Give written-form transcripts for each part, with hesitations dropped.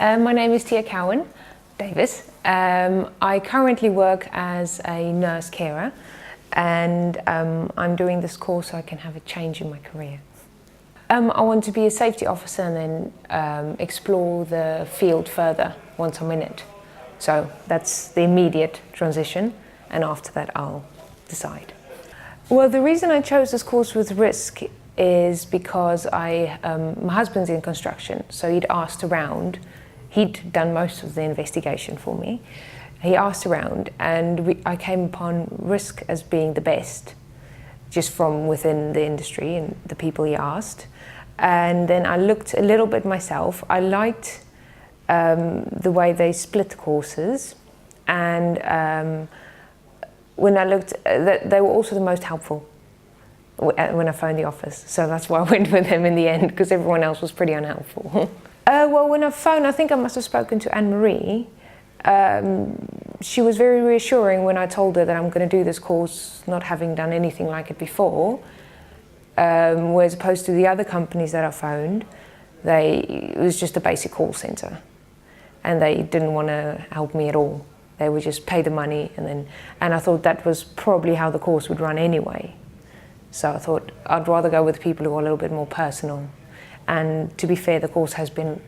My name is Thea Cowan-Davis. I currently work as a nurse carer, and I'm doing this course so I can have a change in my career. I want to be a safety officer and then explore the field further once I'm in it. So that's the immediate transition, and after that I'll decide. Well, the reason I chose this course with risk is because my husband's in construction, so he'd asked around. He'd done most of the investigation for me. He asked around, and I came upon risk as being the best, just from within the industry and the people he asked. And then I looked a little bit myself. I liked the way they split courses, and when I looked, they were also the most helpful when I phoned the office. So that's why I went with them in the end, because everyone else was pretty unhelpful. Well, when I phoned, I think I must have spoken to Anne-Marie. She was very reassuring when I told her that I'm going to do this course not having done anything like it before. Whereas opposed to the other companies that I phoned, it was just a basic call center, and they didn't want to help me at all. They would just pay the money, and I thought that was probably how the course would run anyway. So I thought I'd rather go with people who are a little bit more personal. And to be fair, the course has been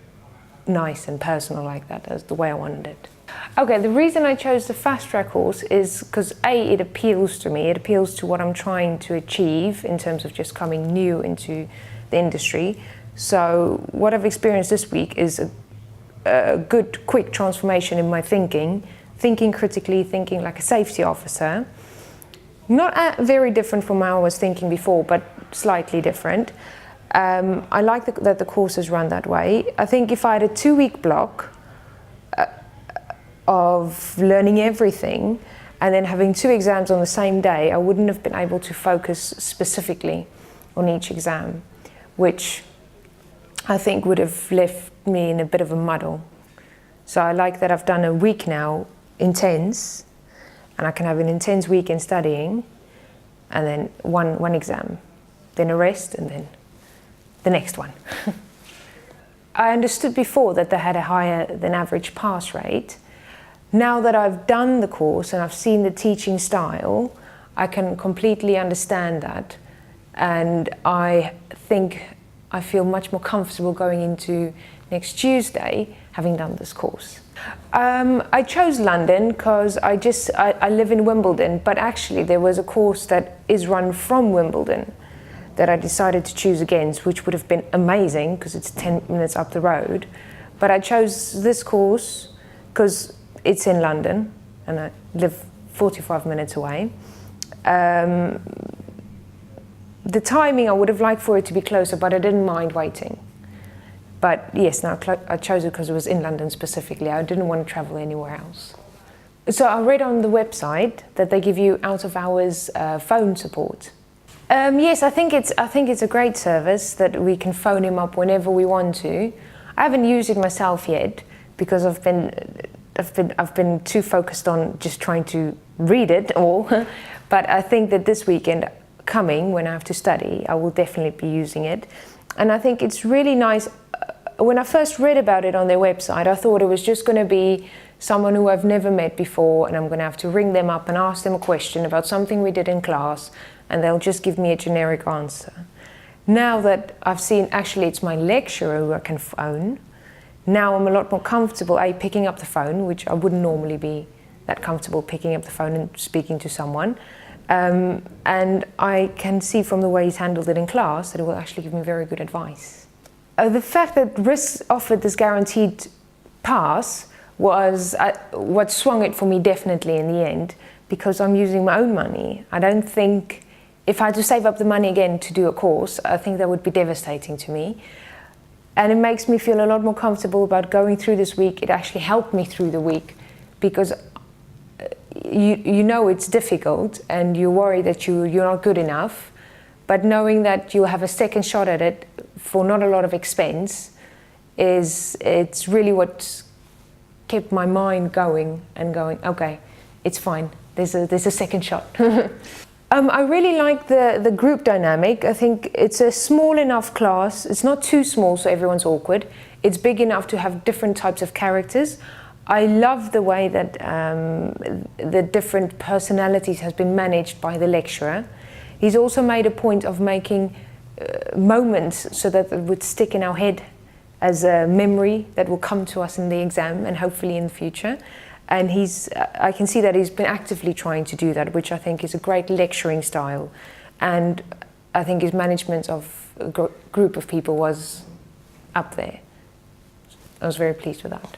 nice and personal like that. That's the way I wanted it. Okay, the reason I chose the fast track course is because A, it appeals to me. It appeals to what I'm trying to achieve in terms of just coming new into the industry. So what I've experienced this week is a good, quick transformation in my thinking critically, thinking like a safety officer. Not very different from how I was thinking before, but slightly different. I like that the course is run that way. I think if I had a 2-week block of learning everything and then having 2 exams on the same day, I wouldn't have been able to focus specifically on each exam, which I think would have left me in a bit of a muddle. So I like that I've done a week now, intense, and I can have an intense week in studying, and then one exam, then a rest, and then the next one. I understood before that they had a higher than average pass rate. Now that I've done the course and I've seen the teaching style, I can completely understand that, and I think I feel much more comfortable going into next Tuesday having done this course. I chose London because I live in Wimbledon, but actually there was a course that is run from Wimbledon that I decided to choose against, which would have been amazing because it's 10 minutes up the road. But I chose this course because it's in London and I live 45 minutes away. The timing, I would have liked for it to be closer, but I didn't mind waiting. But yes, now I chose it because it was in London specifically. I didn't want to travel anywhere else. So I read on the website that they give you out-of-hours phone support. Yes, I think it's a great service that we can phone him up whenever we want to. I haven't used it myself yet because I've been too focused on just trying to read it all. But I think that this weekend coming, when I have to study, I will definitely be using it. And I think it's really nice. When I first read about it on their website, I thought it was just going to be someone who I've never met before, and I'm going to have to ring them up and ask them a question about something we did in class, and they'll just give me a generic answer. Now that I've seen actually it's my lecturer who I can phone, now I'm a lot more comfortable picking up the phone, which I wouldn't normally be that comfortable picking up the phone and speaking to someone. And I can see from the way he's handled it in class that it will actually give me very good advice. The fact that risk offered this guaranteed pass was what swung it for me definitely in the end, because I'm using my own money. I don't think, if I had to save up the money again to do a course, I think that would be devastating to me. And it makes me feel a lot more comfortable about going through this week. It actually helped me through the week, because you know it's difficult and you worry that you're not good enough, but knowing that you'll have a second shot at it for not a lot of expense it's really what kept my mind going and going, okay, it's fine, there's a second shot. I really like the group dynamic. I think it's a small enough class. It's not too small so everyone's awkward. it's big enough to have different types of characters. I love the way that the different personalities has been managed by the lecturer. He's also made a point of making moments so that it would stick in our head as a memory that will come to us in the exam and hopefully in the future. And I can see that he's been actively trying to do that, which I think is a great lecturing style. And I think his management of a group of people was up there. I was very pleased with that.